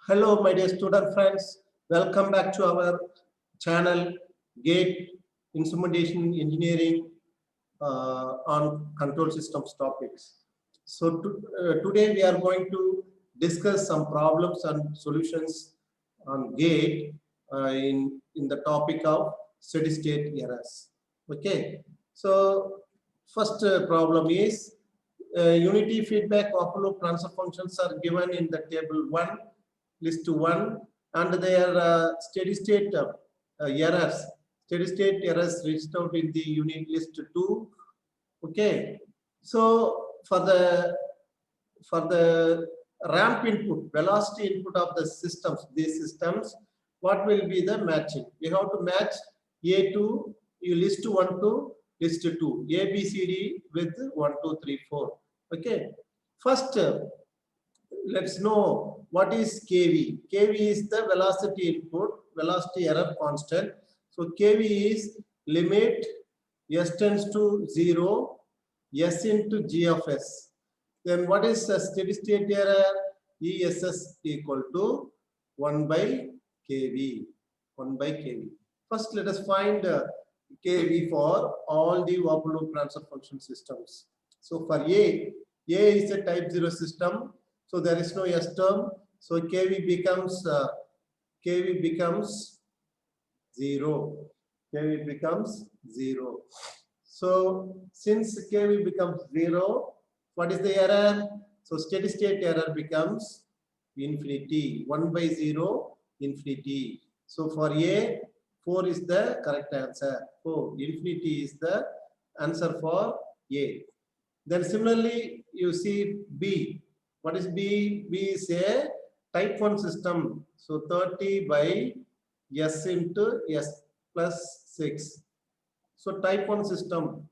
Hello, my dear student friends. Welcome back to our channel, GATE Instrumentation Engineering on Control Systems topics. So today we are going to discuss some problems and solutions on GATE in the topic of steady state errors. Okay. So first problem is unity feedback open loop transfer functions are given in the table 1, list 1, and their steady state errors reached out in the unit list 2. Okay, so for the ramp input, velocity input of the systems, these systems, what will be the matching? We have to match A to list 1 to list 2, A, B, C, D with 1, 2, 3, 4. Okay, first let's know what is KV. KV is the velocity input, velocity error constant. So KV is limit S tends to 0, S into G of S. Then what is a steady state error? ESS equal to 1 by KV. 1 by KV. First, let us find KV for all the open loop transfer function systems. So for A is a type 0 system. So there is no S term. So KV becomes 0. KV becomes 0. So since KV becomes 0, what is the error? So steady state error becomes infinity. 1 by 0, infinity. So for A, 4 is the correct answer. 4, infinity is the answer for A. Then similarly, you see B. What is B? B is a type 1 system. So 30 by S into S plus 6. So type 1 system.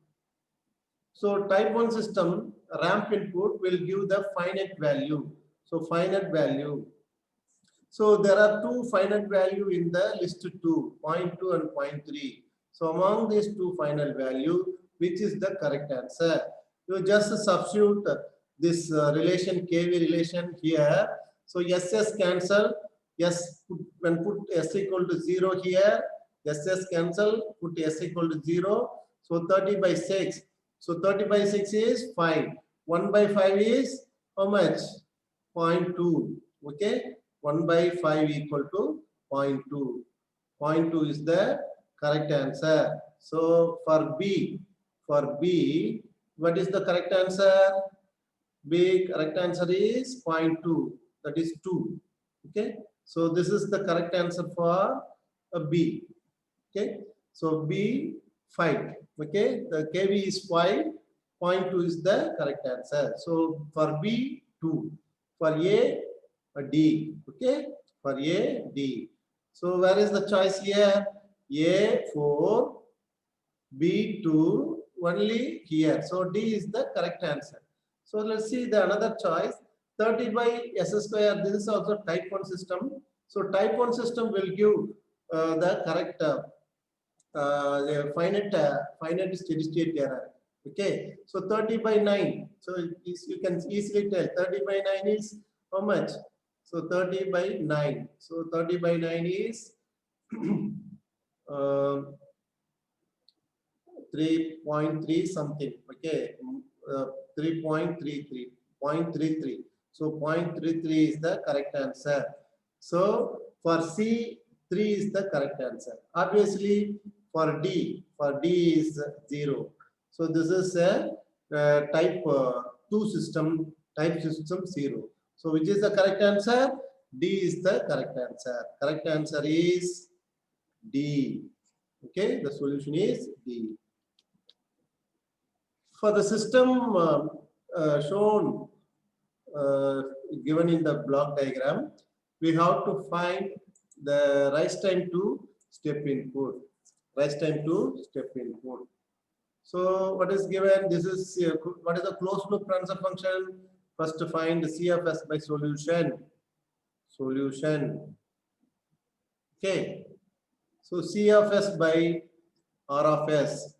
So type 1 system ramp input will give the finite value. So finite value. So there are two finite value in the list 2, 0.2 and 0.3. So among these two final value, which is the correct answer? You just substitute this relation KV relation here. So SS cancel. When put S equal to 0 here, SS cancel, put S equal to 0. So 30 by 6. So 30 by 6 is 5. 1 by 5 is how much? 0.2. Okay. 1 by 5 equal to 0.2. 0.2 is the correct answer. So for B, what is the correct answer? B correct answer is 0.2. That is 2. Okay. So this is the correct answer for a B. Okay. So B 5. Okay. The KV is 5. 0.2 is the correct answer. So for B 2. For A D. Okay. For A D. So where is the choice here? A 4. B 2 only here. So D is the correct answer. So let's see the another choice. 30 by S square. This is also type 1 system. So type 1 system will give the correct finite steady state error. Okay. So 30 by 9. So you can easily tell 30 by 9 is how much? So 30 by 9. So 30 by 9 is 3.3 something. Okay. 3.33. 0.33. So 0.33 is the correct answer. So for C, 3 is the correct answer. Obviously, for D is 0. So this is a type 2 system, type system 0. So which is the correct answer? D is the correct answer. Correct answer is D. Okay, the solution is D. For the system shown given in the block diagram, we have to find the rise time to step input. Rise time to step input. So what is given? This is what is the closed loop transfer function? First to find the C of S by solution. Okay. So C of S by R of S.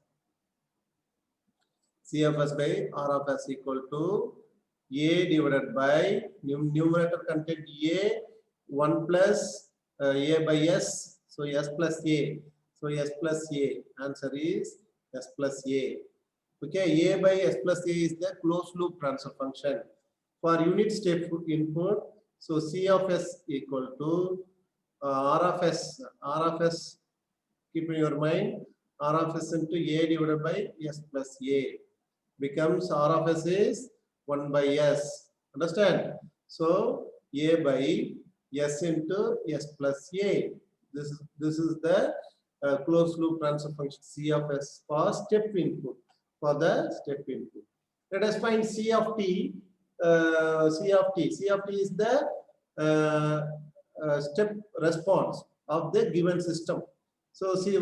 C of S by R of S equal to A divided by numerator content A, 1 plus a by s, so s plus a. So s plus a, answer is s plus a. Okay, a by s plus a is the closed loop transfer function. For unit step input, so C of s equal to R of s, keep in your mind, R of s into a divided by s plus a becomes R of s is 1 by s. Understand? So a by s into s plus a. This is the closed loop transfer function C of s for step input. For the step input, let us find C of t. C of t. C of t is the step response of the given system. So see,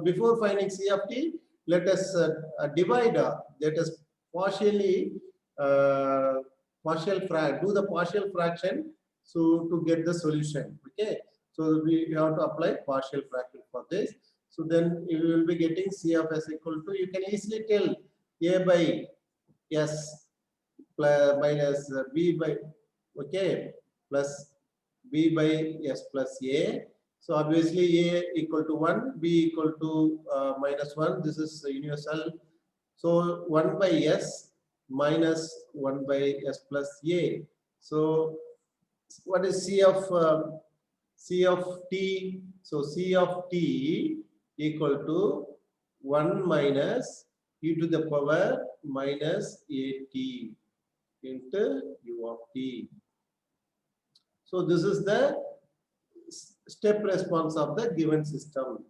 before finding C of t, let us divide. Let us partially do the partial fraction, so to get the solution. Okay, so we have to apply partial fraction for this. So then you will be getting C of s equal to, you can easily tell, a by s plus minus b by, okay, plus b by s plus a. So obviously a equal to 1, b equal to minus 1. This is universal. So 1 by s minus 1 by s plus a. So what is C of t? So C of t equal to 1 minus e to the power minus at into u of t. So this is the step response of the given system.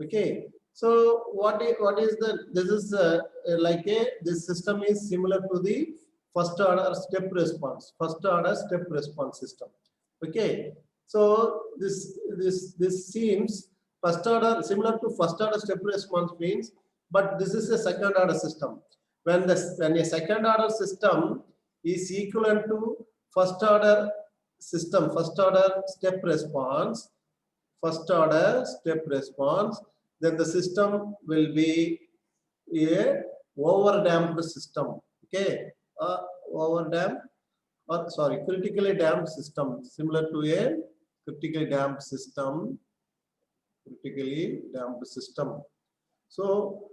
Okay. So what is the, this is like this system is similar to the first order step response system. Okay. So this seems first order, similar to first order step response means, but this is a second order system. When a second order system is equivalent to first order system, first order step response, then the system will be a overdamped system. Okay, overdamped, or sorry, critically damped system, similar to a critically damped system. So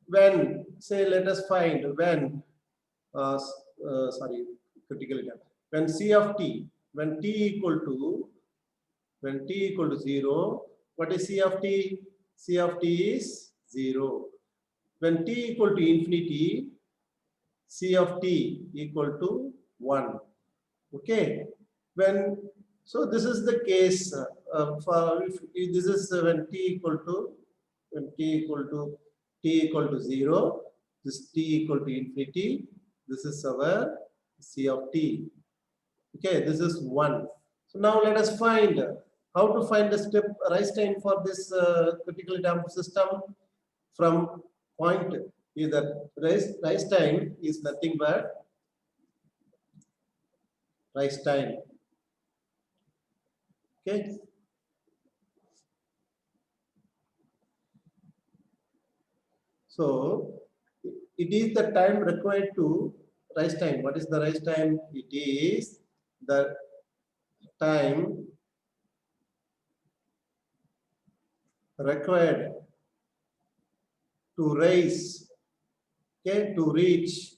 when, say, let us find when sorry, critically damped, when C of t, when t equal to 0, what is C of t? C of t is 0. When t equal to infinity, C of t equal to 1. Okay. When, so this is the case for if this is when t equal to 0, this t equal to infinity, this is our C of t. Okay, this is 1. So now let us find how to find the step rise time for this critically damped system. From point is that rise time is nothing but rise time. Okay. So it is the time required to rise time. What is the rise time? It is the time required to rise, okay, to reach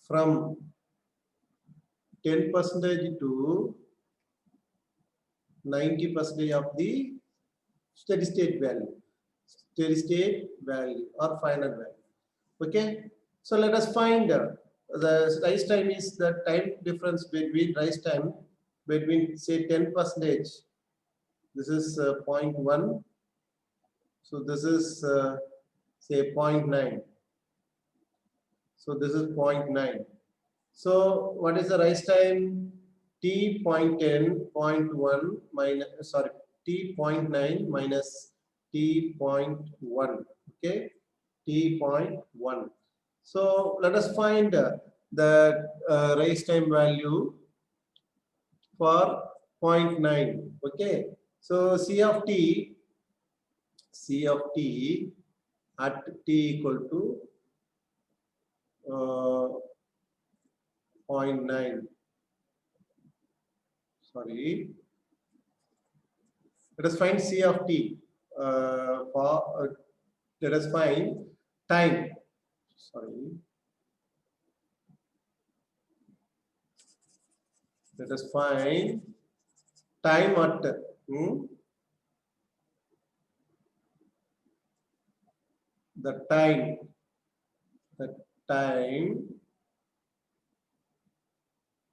from 10% to 90% of the steady state value or final value. Okay, so let us find the rise time is the time difference between rise time between, say, 10%. This is 0.1. So this is say 0.9. So this is 0.9. So what is the rise time? T 0.10, 0.1 minus, sorry, T 0.9 minus T 0.1. Okay, T 0.1. So let us find the rise time value for 0.9. Okay, so C of t at t equal to 0.9. sorry, let us find C of t. Let us find time. Sorry. Let us find time at the time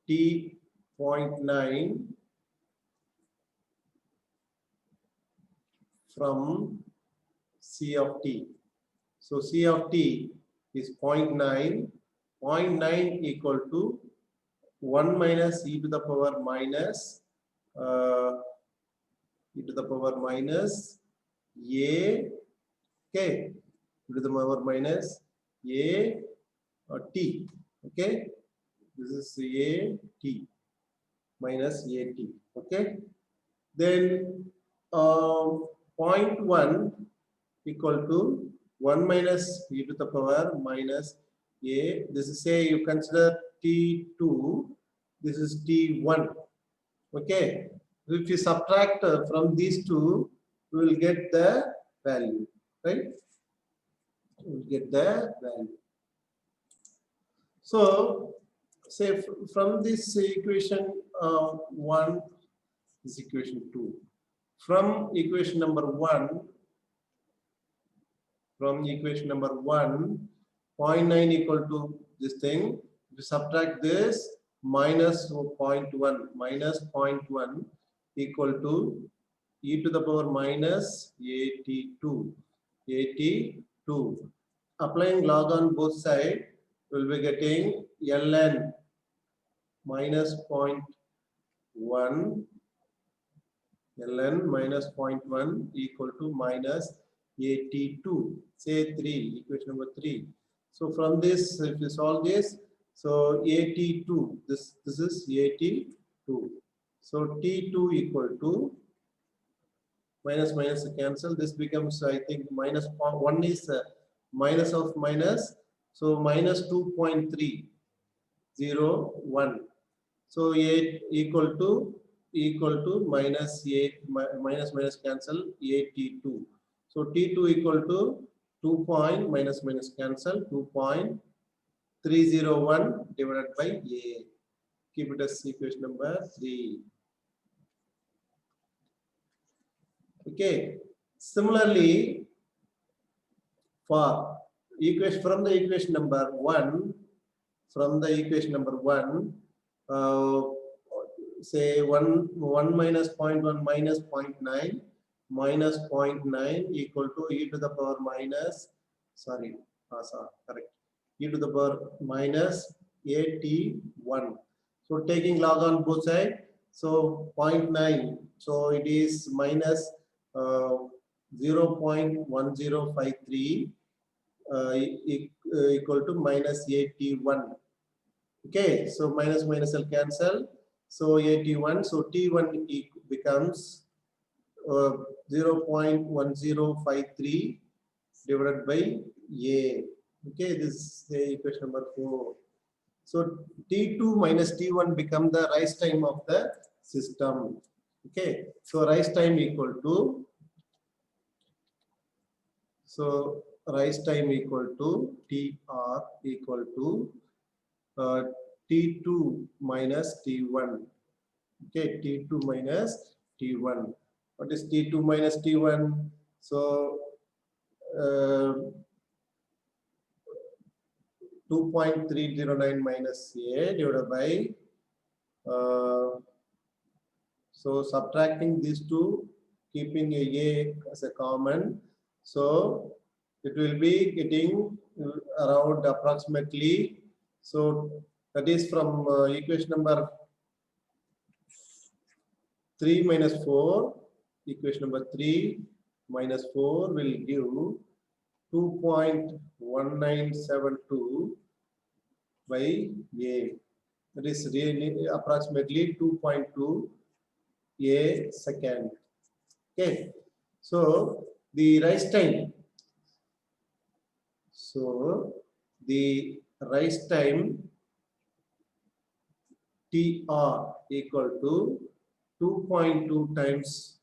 t.9 from C of t. So C of t is 0.9. 0.9 equal to 1 minus e to the power minus e to the power minus a, okay, e to the power minus a t, okay, this is a t minus a t, okay. Then 0.1 equal to 1 minus e to the power minus a. This is, say you consider t2, this is t1, okay. If you subtract from these two, we will get the value, right? We will get the value. So say from this equation 1 is equation 2. From equation number 1, from equation number 1, 0.9 equal to this thing. If you subtract this, minus 0.1 equal to e to the power minus 82. Applying log on both sides, we will be getting ln minus 0.1 ln minus 0.1 equal to minus 82. Say 3, equation number 3. So from this, if you solve this, so 82, this is 82. So T2 equal to minus cancel. This becomes, I think, minus 1 is minus of minus. So minus 2.301. So 8 equal to minus 8 minus cancel 82. So T2 equal to 2 point minus cancel 2.301 divided by A. Keep it as equation number 3. Okay. Similarly, for equation from the equation number 1, say 1 minus 0.1 minus 0.9 minus 0.9 equal to e to the power minus, correct, e to the power minus 81. So taking log on both sides, so 0.9, so it is minus 0.1053 equal to minus 81. Okay, so minus will cancel. So 81, so T1 becomes 0.1053 divided by A. Okay, this is the equation number 4. So T2 minus T1 become the rise time of the system. Okay, so rise time equal to, so rise time equal to TR equal to T2 minus T1. Okay, T2 minus T1. What is T2 minus T1? So 2.309 minus A divided by, so subtracting these two, keeping A as a common. So it will be getting around approximately, so that is from equation number 3 minus 4, equation number 3 minus 4 will give 2.1972 by A. That is really approximately 2.2 A second. Okay. So the rise time. So the rise time TR equal to 2.2 times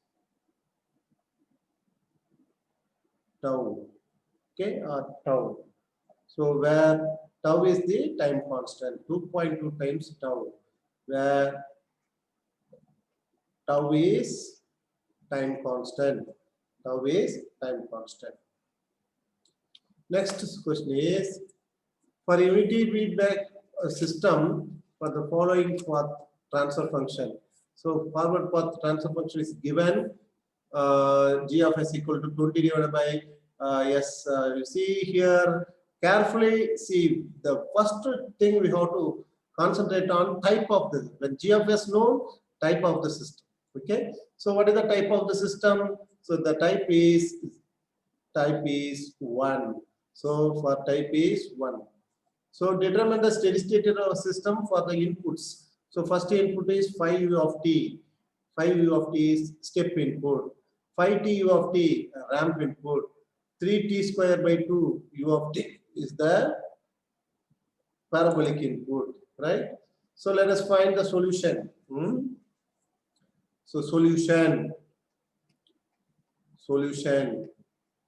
tau, okay, or tau. So where tau is the time constant, 2.2 times tau, where tau is time constant. Tau is time constant. Next question is, for unity feedback system for the following path transfer function. So forward path transfer function is given, g of s equal to 20 divided by s. You see here, carefully see, the first thing we have to concentrate on type of this. When g of s known, type of the system. Okay. So what is the type of the system? So the type is 1. So for type is 1. So determine the steady state error system for the inputs. So first input is 5u of t. 5u of t is step input. 5tu of t ramp input. 3t square by 2 u of t is the parabolic input, right? So let us find the solution. So solution.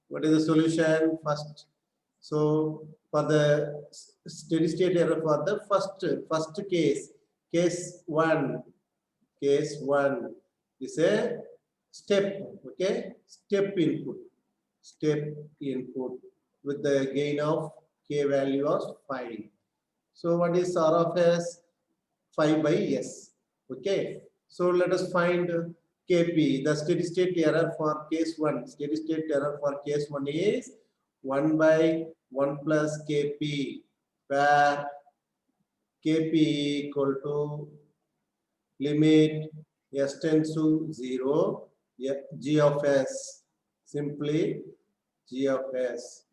What is the solution? First, so for the steady state error for the first case 1 is a step, okay, step input with the gain of k value of 5. So what is R of s? 5 by s, okay. So let us find kp, the steady state error for case 1. Steady state error for case 1 is 1 by 1 plus kp, where kp equal to limit s tends to 0, g of s, simply g of s,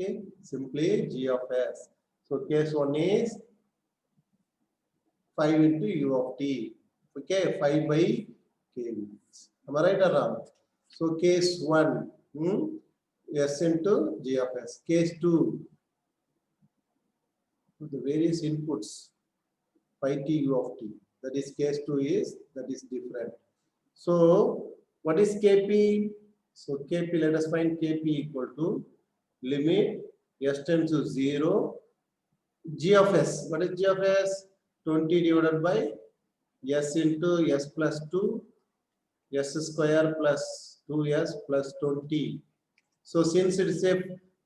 okay, simply g of s. So case 1 is 5 into u of t, okay, 5 by k. Am I right or wrong? So case 1, s into g of s. Case 2, the various inputs, 5t u of t. That is case 2 is, that is different. So what is kp? So kp, let us find kp equal to limit s tends to 0, g of s. What is g of s? 20 divided by s into s plus 2, s square plus 2s plus 20. So since it is a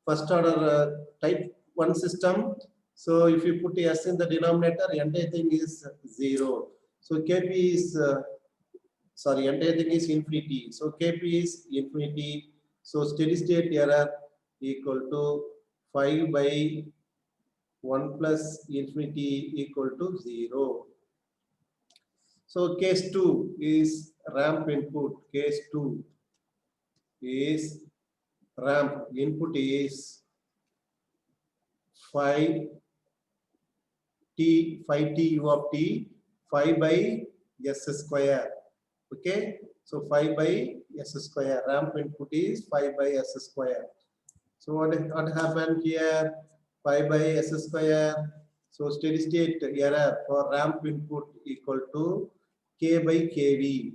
first order type 1 system, so if you put s in the denominator, entire thing is 0. So kp is entire thing is infinity. So kp is infinity. So steady state error equal to 5 by 1 plus infinity equal to 0. So case 2 is ramp input. Case 2 is ramp input is 5t u of t, 5 by s square. Okay, so 5 by s square. Ramp input is 5 by s square. So what happened here? 5 by s square. So steady state error for ramp input equal to k by kv.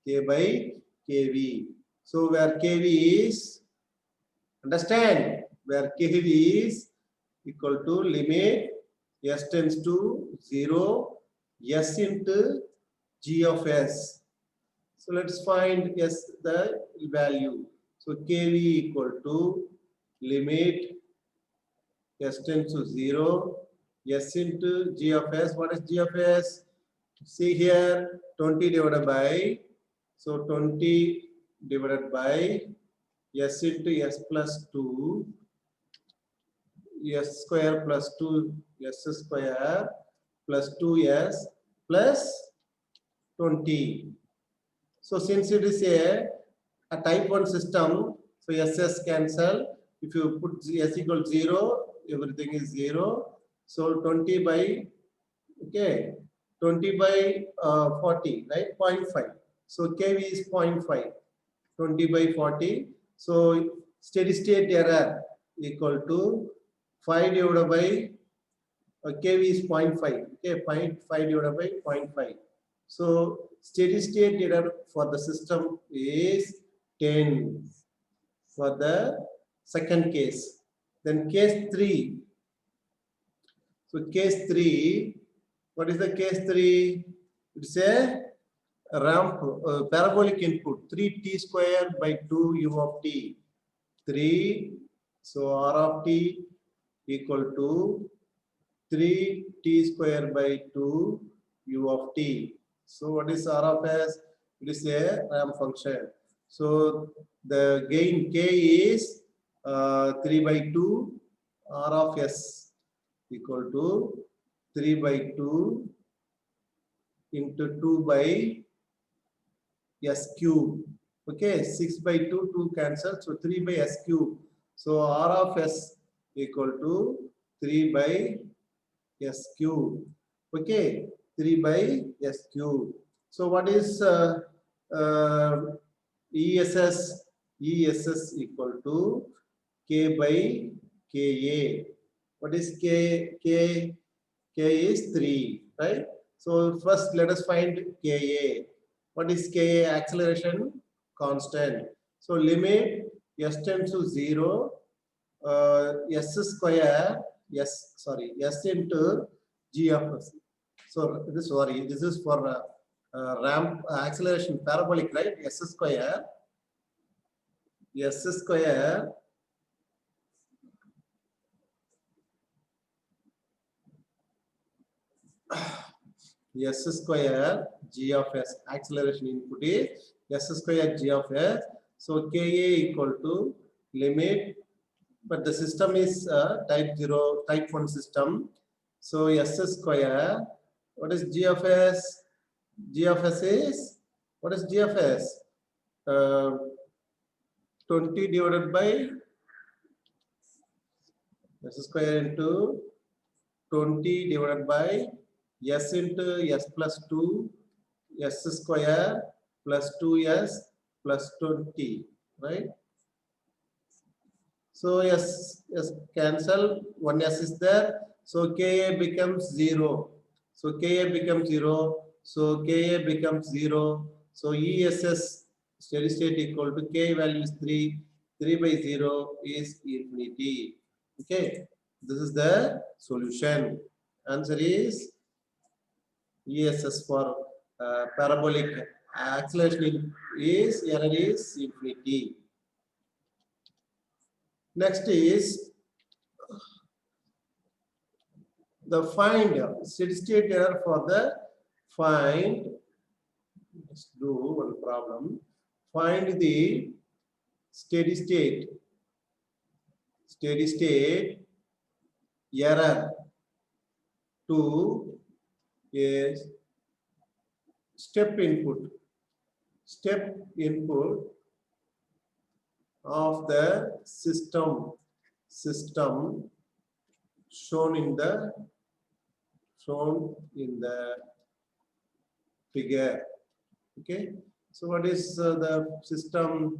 K by kv. So where kv is, understand, where kv is equal to limit s tends to 0, s into g of s. So let's find s, the value. So kv equal to limit s tends to 0, s into g of s. What is g of s? See here, 20 divided by, so 20 divided by s into s plus 2, s square plus 2 s square plus 2s plus 20. So since it is a type 1 system, so ss cancel. If you put s equal 0, everything is 0. So 20 by, okay, 20 by 40, right? 0.5. So kv is 0.5. 20 by 40. So steady state error equal to 5 divided by kv is 0.5. Okay, 0.5 divided by 0.5. So steady state error for the system is 10 for the second case. Then case 3. So case 3, what is the case 3? It's a ramp parabolic input 3t square by 2 u of t. 3, so r of t equal to 3t square by 2 u of t. So what is r of s? It is a ramp function. So the gain k is 3 by 2 r of s equal to 3 by 2 into 2 by s cube. Okay, 6 by 2, 2 cancel. So 3 by s cube. So r of s equal to 3 by s cube. Okay, 3 by s cube. So what is ESS? ESS equal to k by ka. What is k? K is 3, right? So first let us find ka. What is ka? Acceleration constant. So limit s tends to 0, s square, s into g of s. So this is for ramp acceleration parabolic, right? S square s square g of s. Acceleration input is s square g of s. So ka equal to limit, but the system is type 0, type 1 system. So s square, what is g of s? G of s is, what is g of s? 20 divided by s square into 20 divided by s into s plus 2, s square plus 2s plus 20, right? So s cancel, one s is there. So ka becomes 0. So ka becomes 0. So ka becomes 0. So ESS steady state equal to k value is 3. 3 by 0 is infinity. Okay, this is the solution. Answer is ESS for parabolic acceleration is error is infinity. Next is the find steady state error for the find. Let's do one problem. Find the steady state error to a step input of the system shown in the figure. Okay, so what is the system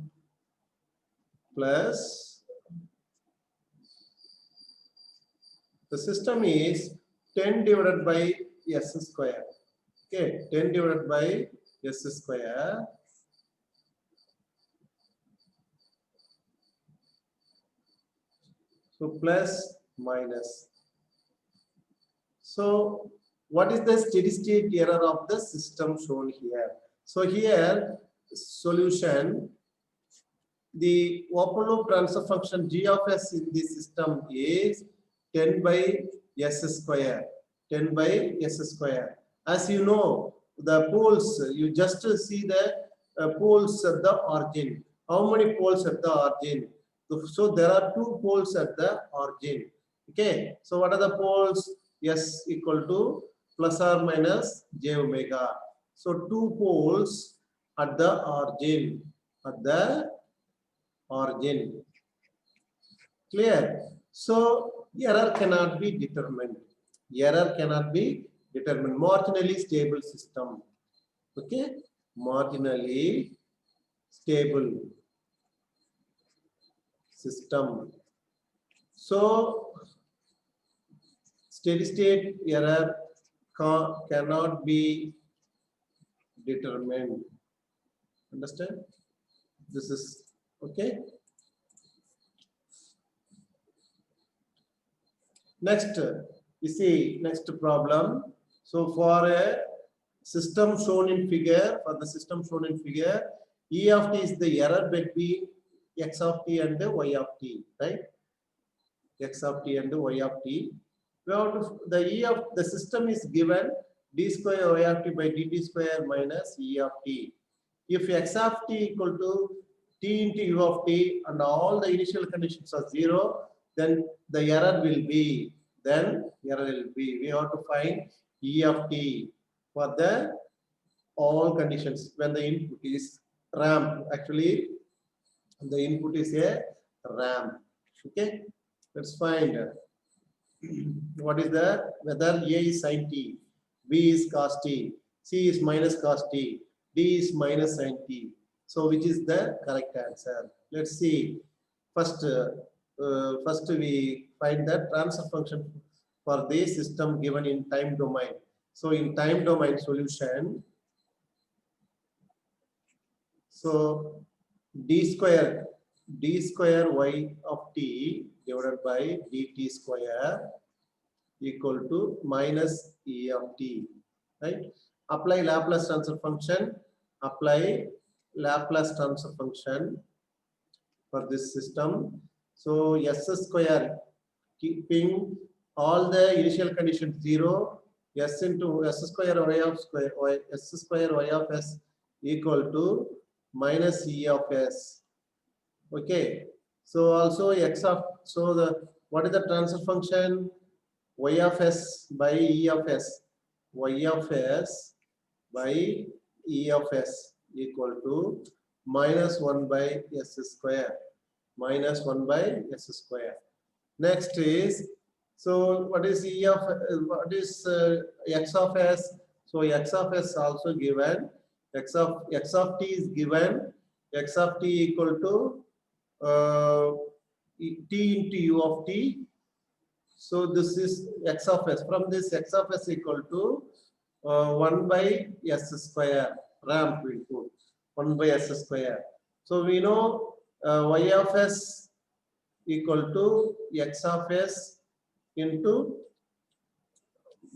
plus the system is 10 divided by s square. Okay, 10 divided by s square so plus minus. So what is the steady state error of the system shown here? So here solution, the open loop transfer function g of s in this system is 10 by s square. 10 by s square. As you know, the poles, you just see the poles at the origin. How many poles at the origin? So there are 2 poles at the origin. Okay, so what are the poles? S equal to plus or minus j omega. So 2 poles at the origin. Clear? So error cannot be determined. Marginally stable system. Okay, marginally stable system. So steady state error cannot be determined. Understand? This is okay. Next, you see next problem. So for a system shown in figure, E of t is the error between x of t and y of t, right? X of t and y of t. We have to, the E of the system is given d square y of t by dt square minus E of t. If x of t equal to t into u of t and all the initial conditions are 0, then the error will be, we have to find E of t for the all conditions when the input is ramp. Actually, the input is a ramp. Okay, let's find what is the, whether A is sin t, B is cos t, C is minus cos t, D is minus sin t. So which is the correct answer? Let's see. First, first we find the transfer function for the system given in time domain. So in time domain solution, so d square y of t divided by dt square equal to minus E of t, right? Apply Laplace transfer function. Apply Laplace transfer function for this system. So s square, keeping all the initial conditions 0, s into s square y of square y, s square y of s equal to minus E of s. Okay. So also x of, so the, what is the transfer function? Y of s by E of s. Y of s by E of s equal to minus 1 by s square. Minus 1 by s square. Next is, so what is E of, what is x of s? So x of s also given. X of t is given. X of t equal to t into u of t. So this is x of s. From this, x of s equal to 1 by s square. Ramp we put 1 by s square. So we know y of s equal to x of s into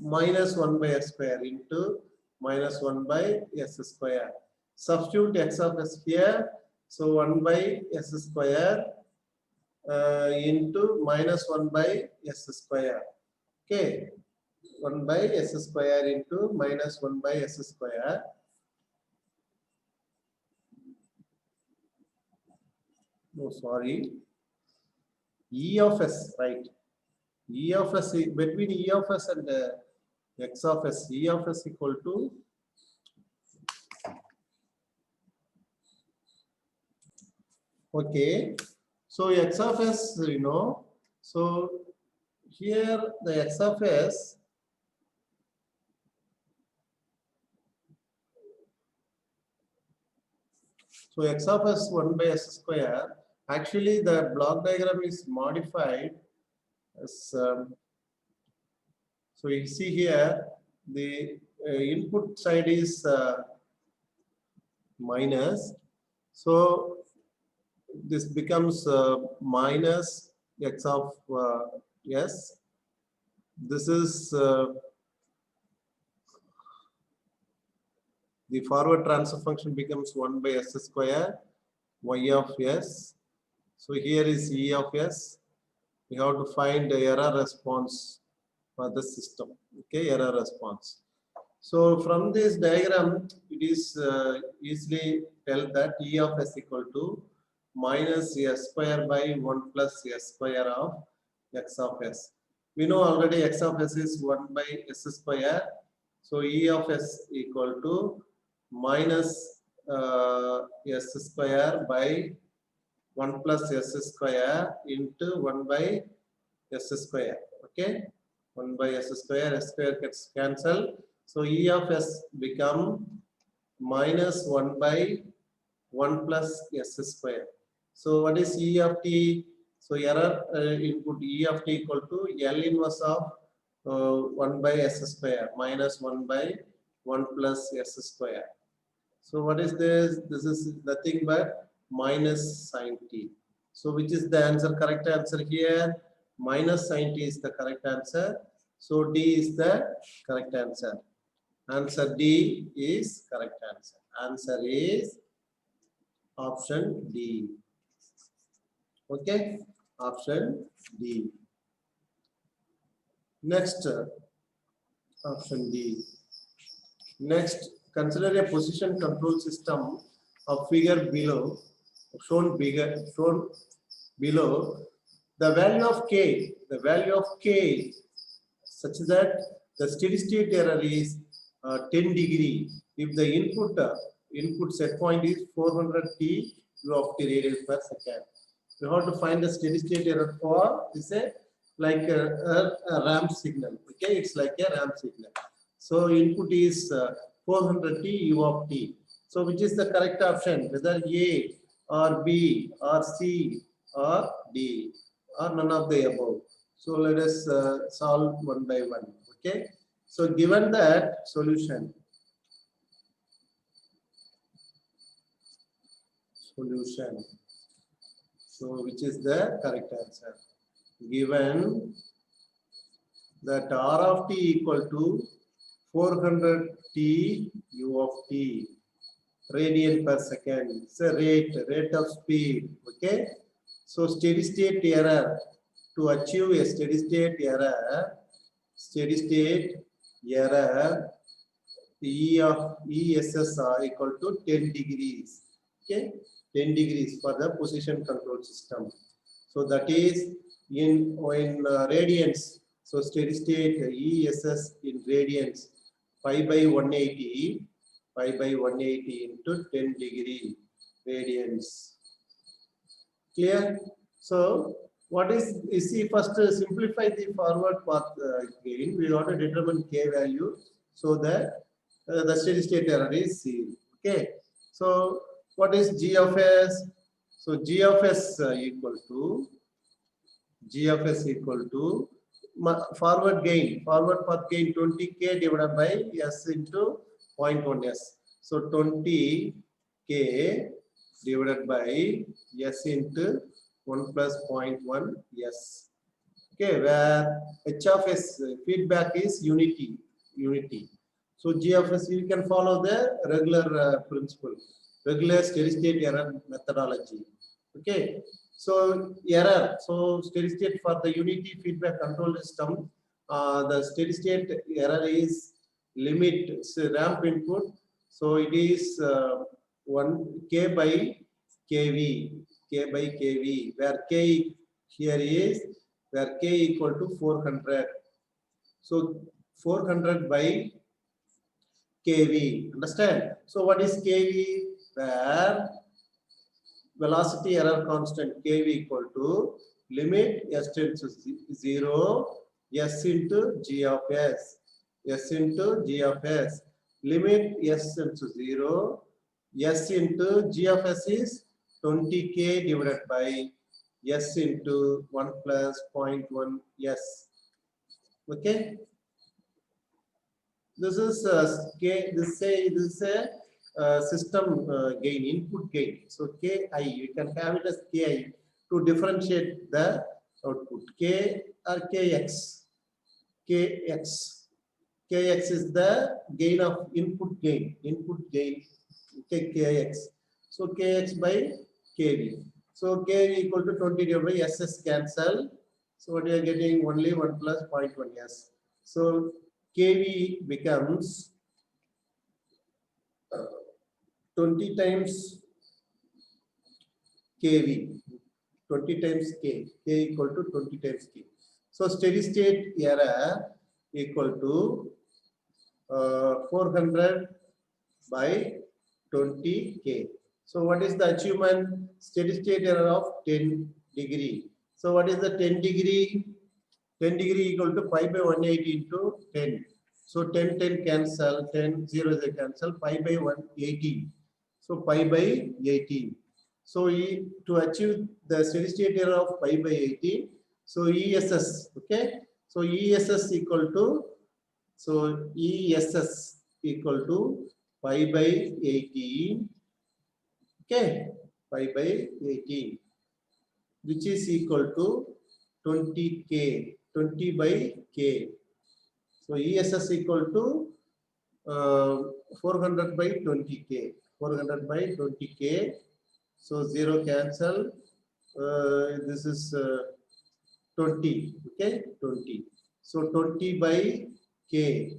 minus 1 by s square into minus 1 by s square. Substitute x of s here. So 1 by s square into minus 1 by s square. Okay. 1 by s square into minus 1 by s square. No, sorry. E of s, right? E of s, between E of s and x of s, E of s equal to okay. So x of s, you know, so here the x of s, so x of s 1 by s square, actually the block diagram is modified as, so you see here the input side is minus, so this becomes minus x of s. This is the forward transfer function becomes 1 by s square y of s. So here is E of s. We have to find the error response for the system. Okay, error response. So from this diagram, it is easily tell that E of s equal to minus s square by 1 plus s square of x of s. We know already x of s is 1 by s square. So E of s equal to minus s square by 1 plus s square into 1 by s square. Okay, 1 by s square gets cancelled. So E of s become minus 1 by 1 plus s square. So what is E of t? So error input E of t equal to L inverse of 1 by s square minus 1 by 1 plus s square. So what is this? This is nothing but minus sine t. So which is the answer? Correct answer here. Minus sine t is the correct answer. So D is the correct answer. Answer D is correct answer. Answer is option D. Okay, option D. Next, option D. Next, consider a position control system of figure below, shown below. The value of k such that the steady state error is 10 degree if the input set point is 400 t u of t radians per second. We have to find the steady state error for this like a ramp signal. Okay, it's like a ramp signal. So input is 400 t u of t. So which is the correct option? Whether A or B or C or D or none of the above. So let us solve one by one. Okay. So given that solution. So which is the correct answer? Given that R of t equal to 400 t u of t radian per second. It's a rate of speed. Okay. So steady state error, to achieve a steady state error, ESS equal to 10 degrees. Okay, 10 degrees for the position control system. So that is in radians. So steady state ESS in radians, pi by 180 into 10 degree radians. Clear? So what is, you see, first simplify the forward path gain. We want to determine k value so that the steady state error is C. Okay. So what is G of S? So G of S equal to forward path gain 20k divided by S into 0.1 S. So 20k divided by S into 1 plus 0.1 S. Okay, where H of S feedback is unity. So G of S, you can follow the regular principle, regular steady state error methodology. Okay, so error. So steady state for the unity feedback control system, the steady state error is limit ramp input. So it is 1 k by kV, where k here is where k equal to 400. So 400 by kV. Understand? So what is kV? Where velocity error constant kV equal to limit s tends to 0, s into g of s, limit s tends to 0, s into g of s is 20k divided by s into 1 plus 0.1 s. Okay, this is this is a system gain, input gain. So ki, you can have it as ki to differentiate the output. K or kx is the gain of input gain. Okay, kx. So kx by kv. So kv equal to 20 divided by ss cancel. So what you are getting? Only 1 plus 0.1 s. So kv becomes 20 times kV, 20 times k equal to 20 times k. So steady state error equal to 400 by 20k. So what is the achievement? Steady state error of 10 degree. So what is the 10 degree? 10 degree equal to pi by 180 into 10. So 10 cancel, 10 0 is a cancel, pi by 180. So pi by 18. So to achieve the steady state error of pi by 18, so ESS, okay. So ESS equal to 0.5 pi by 18. Okay, pi by 18, which is equal to 20k, 20 by k. So ESS equal to 400 by 20k, 400 by 20k. So 0 cancel. This is 20. Okay, 20. So 20 by k,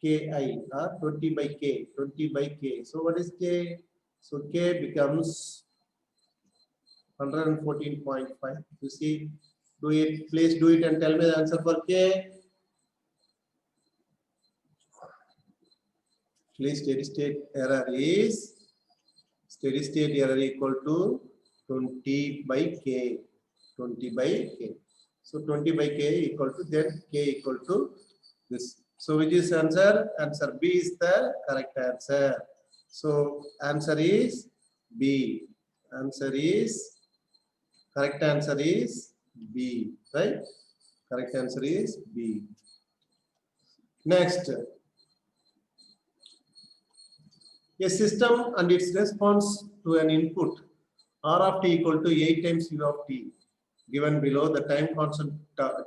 ki, or 20 by k, 20 by k. So what is k? So k becomes 114.5. You see, do it, please do it and tell me the answer for k. Please, steady state error is equal to 20 by k, 20 by k. So 20 by k equal to, then k equal to this. So which is answer? Answer B is the correct answer. So answer is B. Answer is, correct answer is B, right? Correct answer is B. Next, a system and its response to an input R of t equal to 8 times U of t, given below. The time constant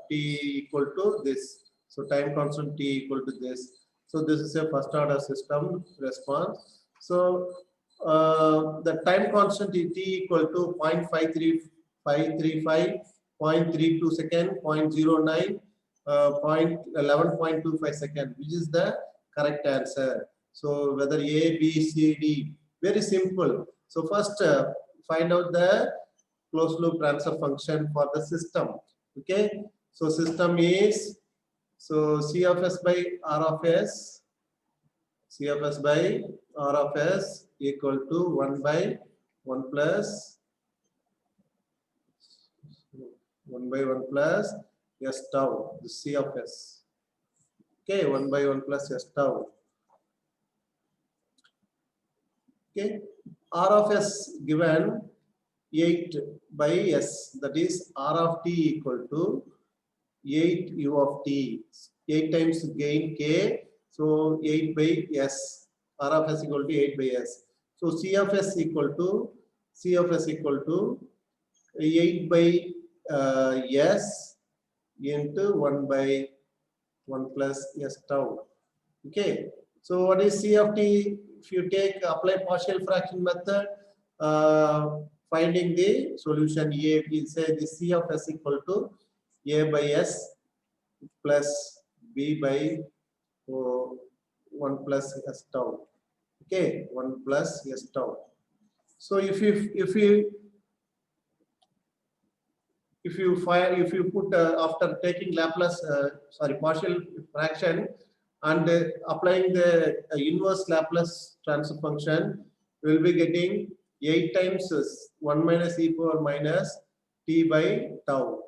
t equal to this. So time constant t equal to this. So this is a first order system response. So the time constant t equal to 0.535, 0.32 second, 0.09, 11.25 second, which is the correct answer. So whether A, B, C, D, very simple. So first find out the closed loop transfer function for the system. Okay, so system is, so C of S by R of S, C of S by R of S equal to 1 by 1 plus 1 by 1 plus S tau, the C of S. Okay, 1 by 1 plus S tau. Okay, R of S given 8 by S, that is R of t equal to 8 U of t, 8 times gain k, so 8 by S, R of S equal to 8 by S. So C of S equal to 8 by S into 1 by 1 plus S tau. Okay, so what is C of t? If you apply partial fraction method, finding the solution A, we say the C of S equal to A by S plus B by 1 plus S tau. Okay, 1 plus S tau. So if you put after taking Laplace, partial fraction and applying the inverse Laplace transfer function, we will be getting 8 times 1 minus e power minus t by tau.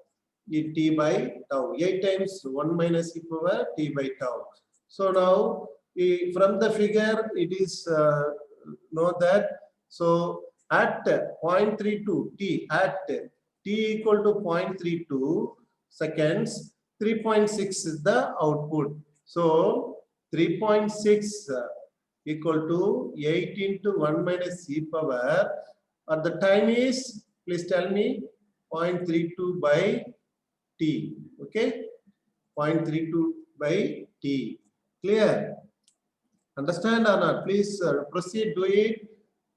T by tau. 8 times 1 minus e power t by tau. So now from the figure it is know that, so at 0.32 t, at t equal to 0.32 seconds, 3.6 is the output. So 3.6 equal to 8 into 1 minus e power, at the time is, please tell me, 0.32 by t. Okay, 0.32 by t. Clear? Understand or not? Please proceed, do it.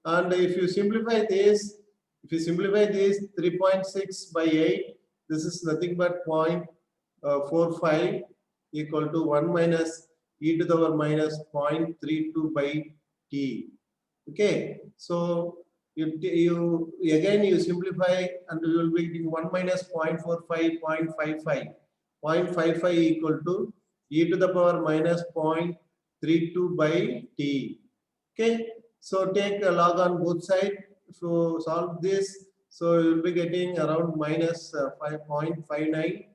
And if you simplify this, 3.6 by 8, this is nothing but 0.45 equal to 1 minus e to the power minus 0.32 by t. Okay, so you again you simplify and you will be getting 1 minus 0.45, 0.55. 0.55 equal to e to the power minus 0.32 by t. Okay, so take a log on both sides. So solve this. So you will be getting around minus 5.59,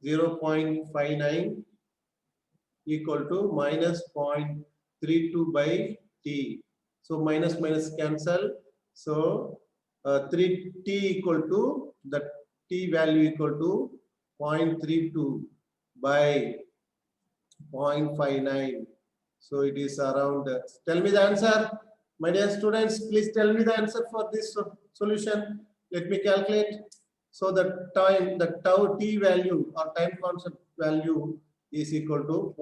0.59 equal to minus 0.32 by t. So minus cancel. So 3t equal to, the t value equal to 0.32 by 0.59. So it is around, tell me the answer. My dear students, please tell me the answer for this solution. Let me calculate. So the time, the tau t value or time constant value is equal to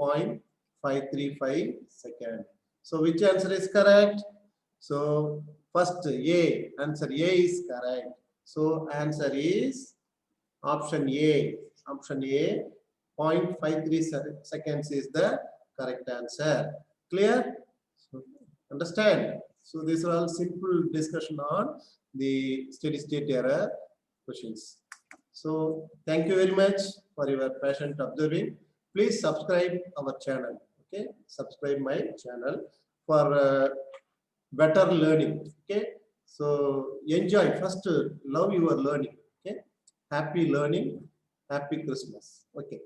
0.535 second. So which answer is correct? So first A, answer A is correct. So answer is option A. Option A, 0.53 seconds is the correct answer. Clear? So, understand? So these are all simple discussion on the steady state error questions. So thank you very much for your patient observing. Please subscribe our channel. Okay, subscribe my channel for better learning. Okay, so enjoy. First, love your learning. Okay, happy learning. Happy Christmas. Okay.